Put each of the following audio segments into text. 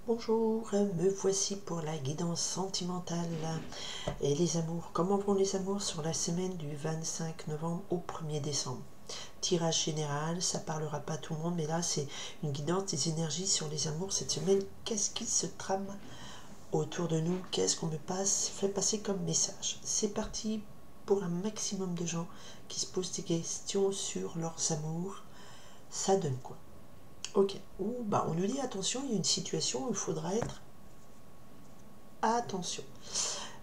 Bonjour, me voici pour la guidance sentimentale et les amours. Comment vont les amours sur la semaine du 25 novembre au 1er décembre? Tirage général, ça parlera pas à tout le monde, mais là c'est une guidance des énergies sur les amours cette semaine. Qu'est-ce qui se trame autour de nous? Qu'est-ce qu'on me fait passer comme message? C'est parti pour un maximum de gens qui se posent des questions sur leurs amours. Ça donne quoi? Ok, on nous dit attention, il y a une situation où il faudra être attention.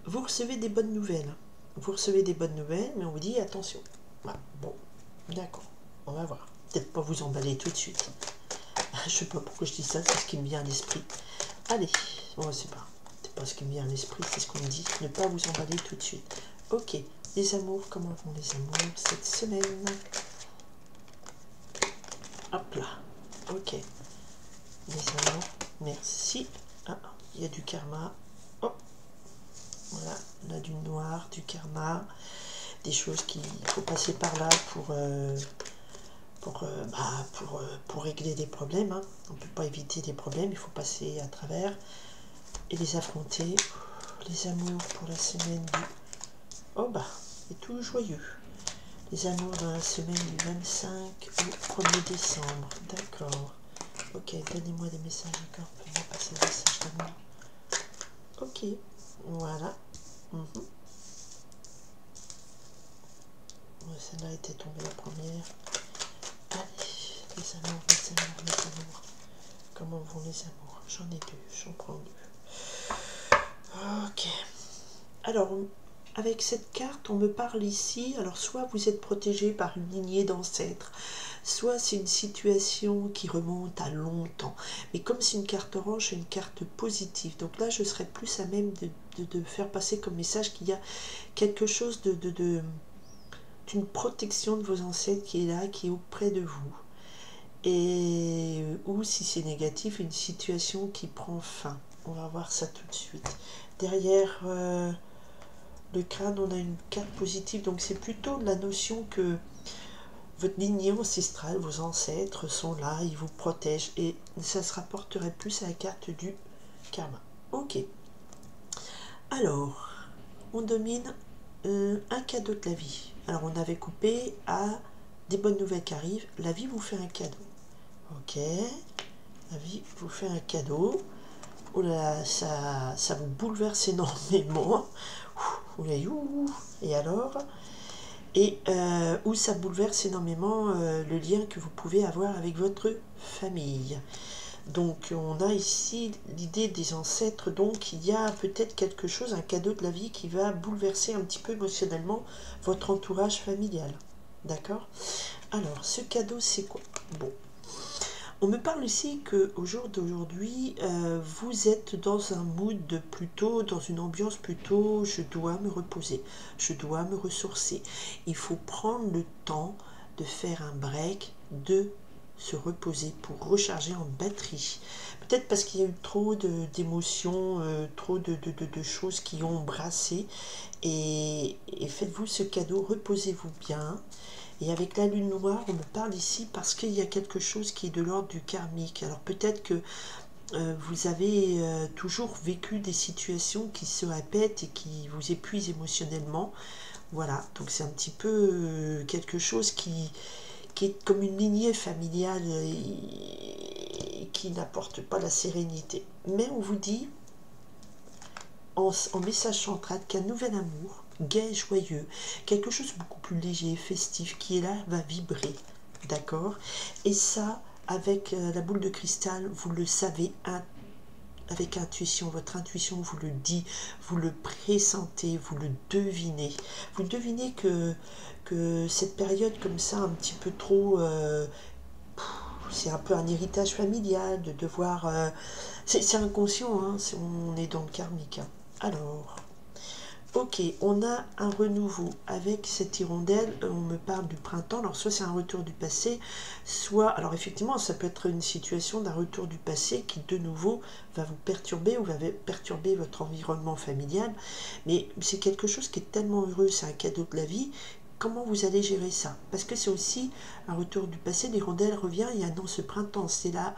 Vous recevez des bonnes nouvelles. Vous recevez des bonnes nouvelles, mais on vous dit attention. Voilà. Bon, d'accord, on va voir. Peut-être pas vous emballer tout de suite. Je sais pas pourquoi je dis ça, c'est ce qui me vient à l'esprit. Allez, bon, c'est pas ce qui me vient à l'esprit, c'est ce qu'on me dit. Ne pas vous emballer tout de suite. Ok, les amours, comment vont les amours cette semaine? Hop là, ok. Les amours, merci. Ah, il y a du karma. Oh, voilà, on a du noir, du karma, des choses qu'il faut passer par là pour régler des problèmes. Hein. On ne peut pas éviter des problèmes, il faut passer à travers et les affronter. Les amours pour la semaine du... Oh bah, c'est tout joyeux. Les amours dans la semaine du 25 au 1er décembre. D'accord. Ok, donnez-moi des messages encore. Faites-moi passer des messages d'amour. Ok, voilà. Celle-là était tombée la première. Allez, les amours, les amours, les amours. Comment vont les amours? J'en ai deux, j'en prends deux. Ok. Alors, avec cette carte, on me parle ici. Alors, soit vous êtes protégé par une lignée d'ancêtres, soit c'est une situation qui remonte à longtemps. Mais comme c'est une carte orange, c'est une carte positive. Donc là, je serais plus à même de faire passer comme message qu'il y a quelque chose d'une protection de vos ancêtres qui est là, qui est auprès de vous. Et ou si c'est négatif, une situation qui prend fin. On va voir ça tout de suite. Derrière le crâne, on a une carte positive, donc c'est plutôt la notion que votre lignée ancestrale, vos ancêtres sont là, ils vous protègent, et ça se rapporterait plus à la carte du karma. Ok. Alors, on domine un cadeau de la vie. Alors, on avait coupé à des bonnes nouvelles qui arrivent. La vie vous fait un cadeau. Ok. La vie vous fait un cadeau. Oh là, ça vous bouleverse énormément. Et alors? Et où ça bouleverse énormément le lien que vous pouvez avoir avec votre famille. Donc on a ici l'idée des ancêtres, donc il y a peut-être quelque chose, un cadeau de la vie qui va bouleverser un petit peu émotionnellement votre entourage familial. D'accord? Alors, ce cadeau, c'est quoi? Bon. On me parle ici qu'au jour d'aujourd'hui, vous êtes dans un mood plutôt, dans une ambiance plutôt, je dois me reposer, je dois me ressourcer. Il faut prendre le temps de faire un break, de se reposer pour recharger en batterie. Peut-être parce qu'il y a eu trop d'émotions, trop de choses qui ont brassé. Et faites-vous ce cadeau, reposez-vous bien. Et avec la lune noire, on me parle ici parce qu'il y a quelque chose qui est de l'ordre du karmique. Alors peut-être que vous avez toujours vécu des situations qui se répètent et qui vous épuisent émotionnellement. Voilà, donc c'est un petit peu quelque chose qui est comme une lignée familiale et qui n'apporte pas la sérénité. Mais on vous dit, en message central, qu'un nouvel amour, gai, joyeux, quelque chose de beaucoup plus léger, festif, qui est là, va vibrer, d'accord? Et ça, avec la boule de cristal, vous le savez avec intuition, votre intuition vous le dit, vous le pressentez, vous le devinez. Vous devinez que cette période comme ça, un petit peu trop... c'est un peu un héritage familial de devoir... c'est inconscient, hein, on est dans le karmique. Hein. Alors... Ok, on a un renouveau avec cette hirondelle, on me parle du printemps, alors soit c'est un retour du passé, soit, alors effectivement ça peut être une situation d'un retour du passé qui de nouveau va vous perturber ou va perturber votre environnement familial, mais c'est quelque chose qui est tellement heureux, c'est un cadeau de la vie, comment vous allez gérer ça? Parce que c'est aussi un retour du passé, l'hirondelle revient et annonce ce printemps, c'est la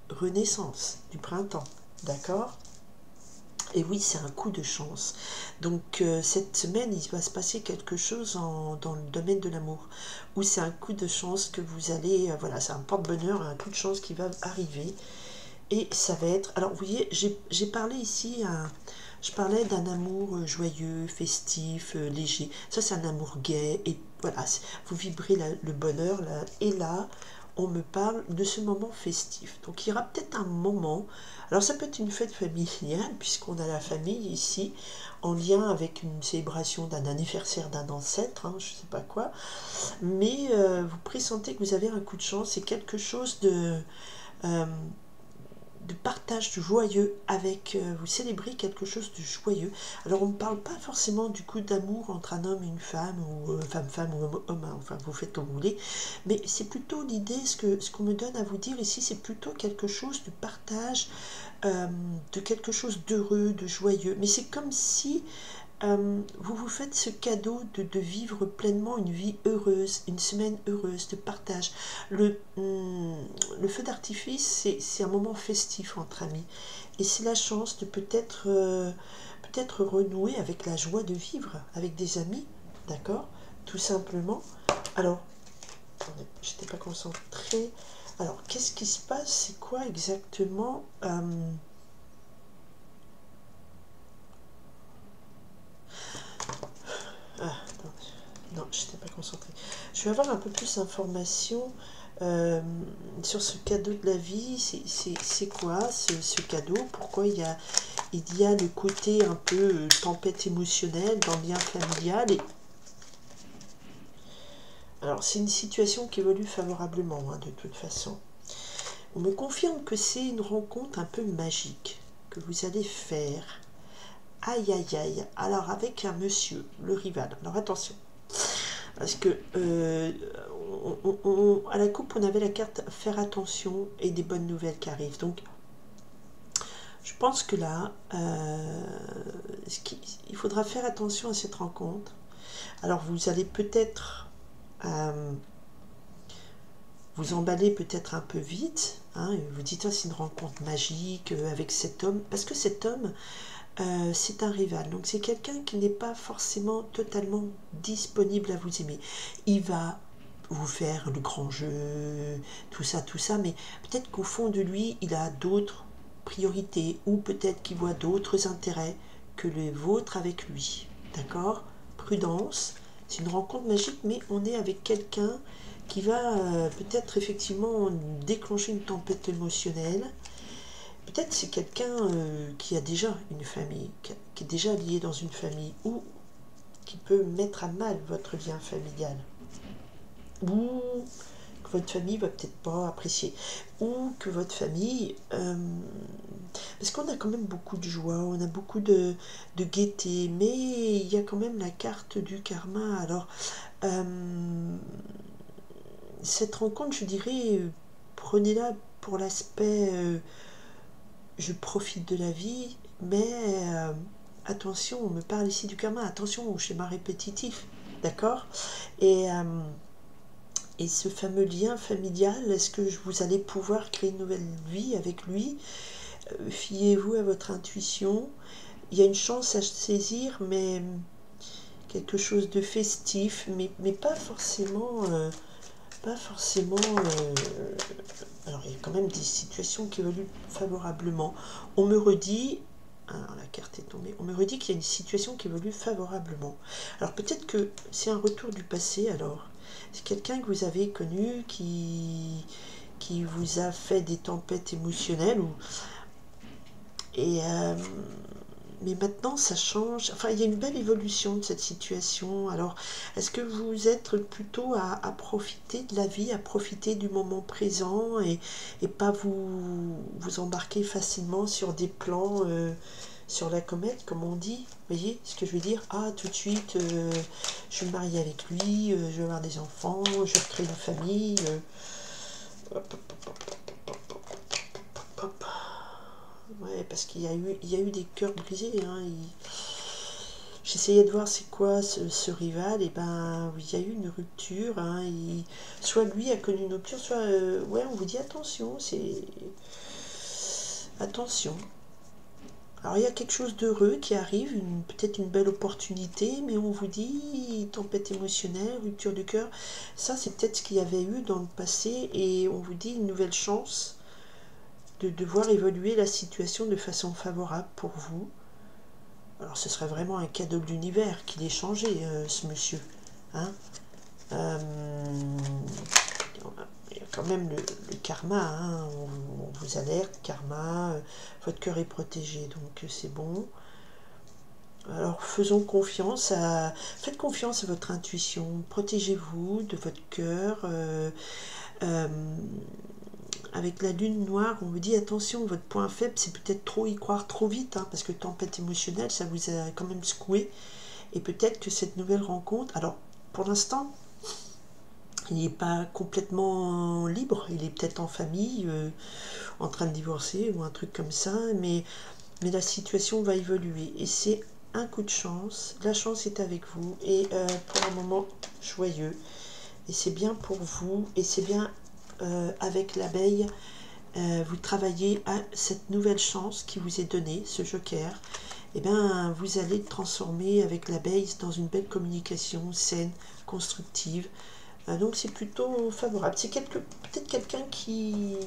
renaissance du printemps, d'accord? Et oui, c'est un coup de chance. Donc cette semaine, il va se passer quelque chose dans le domaine de l'amour, où c'est un coup de chance que vous allez, voilà, c'est un porte-bonheur, un coup de chance qui va arriver. Et ça va être, alors vous voyez, j'ai parlé ici, je parlais d'un amour joyeux, festif, léger. Ça, c'est un amour gai, et voilà, vous vibrez le bonheur, là, et là, on me parle de ce moment festif. Donc il y aura peut-être un moment, alors ça peut être une fête familiale, puisqu'on a la famille ici, en lien avec une célébration d'un anniversaire d'un ancêtre, hein, je ne sais pas quoi, mais vous pressentez que vous avez un coup de chance, c'est quelque chose euh, de partage joyeux avec, vous célébrez quelque chose de joyeux. Alors on ne parle pas forcément du coup d'amour entre un homme et une femme, ou femme-femme ou homme, enfin vous faites comme vous voulez, mais c'est plutôt l'idée, ce qu'on me donne à vous dire ici, c'est plutôt quelque chose de partage, de quelque chose d'heureux, de joyeux, mais c'est comme si vous vous faites ce cadeau de vivre pleinement une vie heureuse, une semaine heureuse, de partage. Le feu d'artifice, c'est un moment festif entre amis. Et c'est la chance de peut-être renouer avec la joie de vivre avec des amis, d'accord? Tout simplement. Alors, attendez, j'étais pas concentrée. Alors, qu'est-ce qui se passe? C'est quoi exactement Ah, non, je n'étais pas concentrée. Je vais avoir un peu plus d'informations sur ce cadeau de la vie. C'est quoi ce cadeau? Pourquoi il y a le côté un peu tempête émotionnelle dans le lien familial Alors, c'est une situation qui évolue favorablement, hein, de toute façon. On me confirme que c'est une rencontre un peu magique que vous allez faire. Aïe, aïe, aïe. Alors, avec un monsieur, le rival. Alors, attention. Parce que à la coupe, on avait la carte faire attention et des bonnes nouvelles qui arrivent. Donc, je pense que là, il faudra faire attention à cette rencontre. Alors, vous allez peut-être vous emballer peut-être un peu vite. Hein, et vous dites, ah, c'est une rencontre magique avec cet homme. Parce que cet homme, c'est un rival. Donc, c'est quelqu'un qui n'est pas forcément totalement disponible à vous aimer. Il va vous faire le grand jeu, tout ça, mais peut-être qu'au fond de lui, il a d'autres priorités, ou peut-être qu'il voit d'autres intérêts que les vôtres avec lui. D'accord? Prudence, c'est une rencontre magique, mais on est avec quelqu'un qui va peut-être effectivement déclencher une tempête émotionnelle. Peut-être c'est quelqu'un qui a déjà une famille, qui est déjà lié dans une famille, ou qui peut mettre à mal votre lien familial, ou que votre famille va peut-être pas apprécier, ou que votre famille, parce qu'on a quand même beaucoup de joie, on a beaucoup de gaieté, mais il y a quand même la carte du karma. Alors cette rencontre, je dirais, prenez-la pour l'aspect je profite de la vie, mais attention, on me parle ici du karma, attention au schéma répétitif, d'accord? Et ce fameux lien familial, est-ce que vous allez pouvoir créer une nouvelle vie avec lui? Fiez-vous à votre intuition. Il y a une chance à saisir, mais quelque chose de festif, mais pas forcément... alors il y a quand même des situations qui évoluent favorablement. On me redit, alors la carte est tombée, on me redit qu'il y a une situation qui évolue favorablement. Alors peut-être que c'est un retour du passé, alors. C'est quelqu'un que vous avez connu qui vous a fait des tempêtes émotionnelles. Et mais maintenant ça change, enfin il y a une belle évolution de cette situation. Alors est-ce que vous êtes plutôt à profiter de la vie, à profiter du moment présent, et pas vous embarquer facilement sur des plans sur la comète, comme on dit? Vous voyez ce que je veux dire? Ah, tout de suite je vais me marier avec lui, je vais avoir des enfants, je vais recréer une famille, hop, hop. Ouais, parce qu'il y a eu des cœurs brisés. Hein. J'essayais de voir c'est quoi ce rival, et ben il y a eu une rupture. Hein. Soit lui a connu une rupture, soit ouais, on vous dit attention, c'est attention. Alors il y a quelque chose d'heureux qui arrive, peut-être une belle opportunité, mais on vous dit tempête émotionnelle, rupture du cœur. Ça c'est peut-être ce qu'il y avait eu dans le passé et on vous dit une nouvelle chance de voir évoluer la situation de façon favorable pour vous. Alors ce serait vraiment un cadeau de l'univers qu'il ait changé, ce monsieur. Hein, il y a quand même le karma, hein, on vous alerte, karma, votre cœur est protégé, donc c'est bon. Alors faisons confiance faites confiance à votre intuition, protégez-vous de votre cœur. Avec la lune noire, on vous dit attention, votre point faible, c'est peut-être trop y croire trop vite, hein, parce que tempête émotionnelle, ça vous a quand même secoué. Et peut-être que cette nouvelle rencontre, alors pour l'instant, il n'est pas complètement libre, il est peut-être en famille, en train de divorcer ou un truc comme ça, mais la situation va évoluer. Et c'est un coup de chance, la chance est avec vous, et pour un moment joyeux. Et c'est bien pour vous, et c'est bien avec l'abeille, vous travaillez à cette nouvelle chance qui vous est donnée, ce joker. Et bien, vous allez le transformer avec l'abeille dans une belle communication saine, constructive. Donc c'est plutôt favorable. C'est peut-être quelqu'un qui,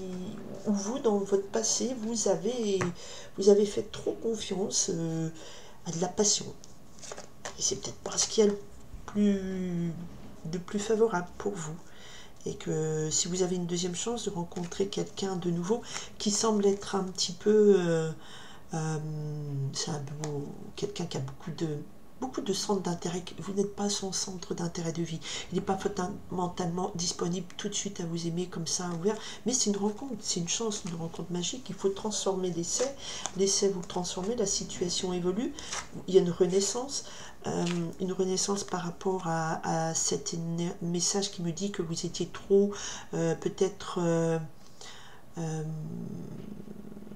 ou vous, dans votre passé, vous avez fait trop confiance à de la passion. Et c'est peut-être pas ce qu'il y a de plus favorable pour vous. Et que si vous avez une deuxième chance de rencontrer quelqu'un de nouveau qui semble être un petit peu... c'est quelqu'un qui a beaucoup de centres d'intérêt. Vous n'êtes pas son centre d'intérêt de vie. Il n'est pas fondamentalement disponible tout de suite à vous aimer comme ça, ouvert. Mais c'est une rencontre, c'est une chance, une rencontre magique. Il faut transformer l'essai. L'essai, vous le transformez, la situation évolue. Il y a une renaissance par rapport à cet message qui me dit que vous étiez trop, peut-être,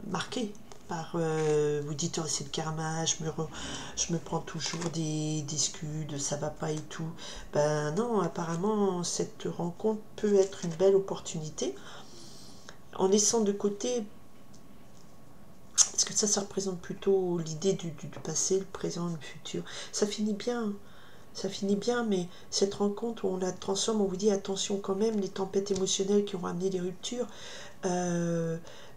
marqué. Vous dites oh, c'est le karma, je me prends toujours des scuds, ça va pas et tout. Ben non, apparemment cette rencontre peut être une belle opportunité en laissant de côté, parce que ça représente plutôt l'idée du passé, le présent, le futur. Ça finit bien, mais cette rencontre où on la transforme, on vous dit attention quand même, les tempêtes émotionnelles qui ont ramené les ruptures,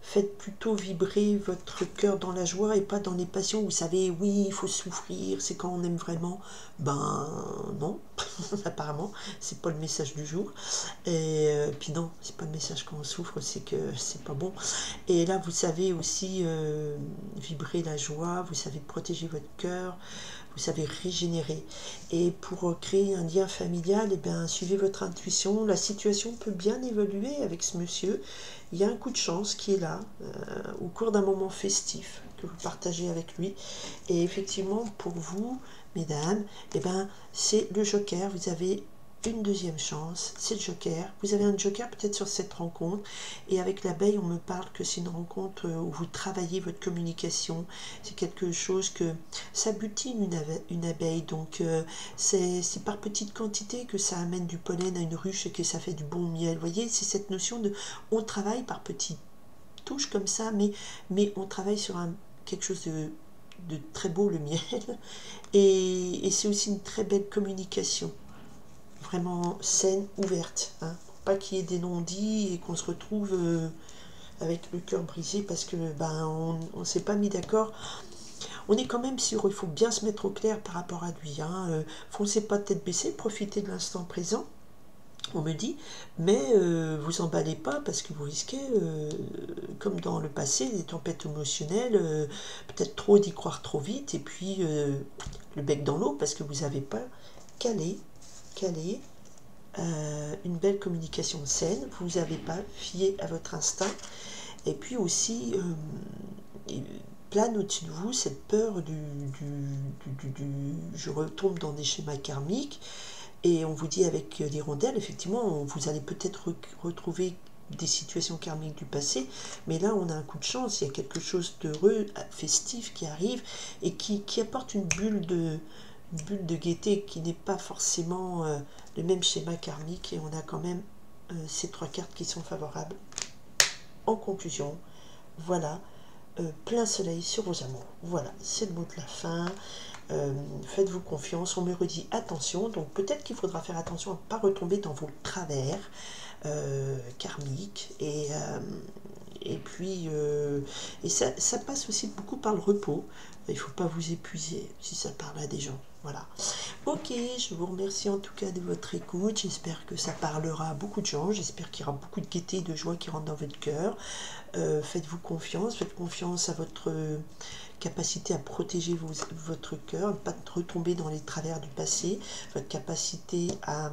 faites plutôt vibrer votre cœur dans la joie et pas dans les passions. Vous savez, oui, il faut souffrir, c'est quand on aime vraiment. Ben non, apparemment, c'est pas le message du jour. Et puis non, c'est pas le message quand on souffre, c'est que c'est pas bon. Et là, vous savez aussi vibrer la joie, vous savez protéger votre cœur, vous savez régénérer. Et pour créer un lien familial, eh bien, suivez votre intuition. La situation peut bien évoluer avec ce monsieur. Il y a un coup de chance qui est là, au cours d'un moment festif que vous partagez avec lui. Et effectivement, pour vous, mesdames, eh ben, c'est le joker. Vous avez une deuxième chance, c'est le joker. Vous avez un joker peut-être sur cette rencontre. Et avec l'abeille, on me parle que c'est une rencontre où vous travaillez votre communication. C'est quelque chose que ça butine une abeille. Donc c'est par petite quantité que ça amène du pollen à une ruche et que ça fait du bon miel. Vous voyez, c'est cette notion de on travaille par petites touches comme ça, mais on travaille sur quelque chose de très beau, le miel. Et c'est aussi une très belle communication. Vraiment saine, ouverte, hein. Pas qu'il y ait des non-dits et qu'on se retrouve avec le cœur brisé parce que ben on s'est pas mis d'accord. On est quand même sûr, il faut bien se mettre au clair par rapport à lui, hein. Foncez pas tête baissée, profitez de l'instant présent, on me dit, mais vous emballez pas parce que vous risquez, comme dans le passé, des tempêtes émotionnelles, peut-être trop d'y croire trop vite et puis le bec dans l'eau parce que vous n'avez pas calé une belle communication saine, vous n'avez pas fié à votre instinct, et puis aussi plane au-dessus de vous cette peur je retombe dans des schémas karmiques, et on vous dit avec l'hirondelle, effectivement, vous allez peut-être retrouver des situations karmiques du passé, mais là on a un coup de chance, il y a quelque chose d'heureux, festif qui arrive, et qui apporte une bulle de gaieté qui n'est pas forcément le même schéma karmique, et on a quand même ces trois cartes qui sont favorables. En conclusion, voilà, plein soleil sur vos amours. Voilà, c'est le mot de la fin. Faites-vous confiance, on me redit attention, donc peut-être qu'il faudra faire attention à ne pas retomber dans vos travers karmiques, et puis et ça passe aussi beaucoup par le repos. Il ne faut pas vous épuiser si ça parle à des gens. Voilà. Ok, je vous remercie en tout cas de votre écoute. J'espère que ça parlera à beaucoup de gens. J'espère qu'il y aura beaucoup de gaieté et de joie qui rentrent dans votre cœur. Faites-vous confiance. Faites confiance à votre capacité à protéger votre cœur, ne pas retomber dans les travers du passé. Votre capacité à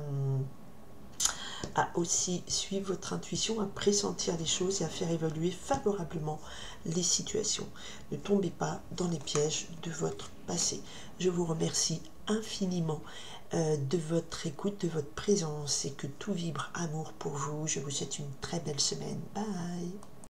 aussi suivre votre intuition, à pressentir les choses et à faire évoluer favorablement les situations. Ne tombez pas dans les pièges de votre passé. Je vous remercie infiniment de votre écoute, de votre présence, et que tout vibre amour pour vous. Je vous souhaite une très belle semaine. Bye!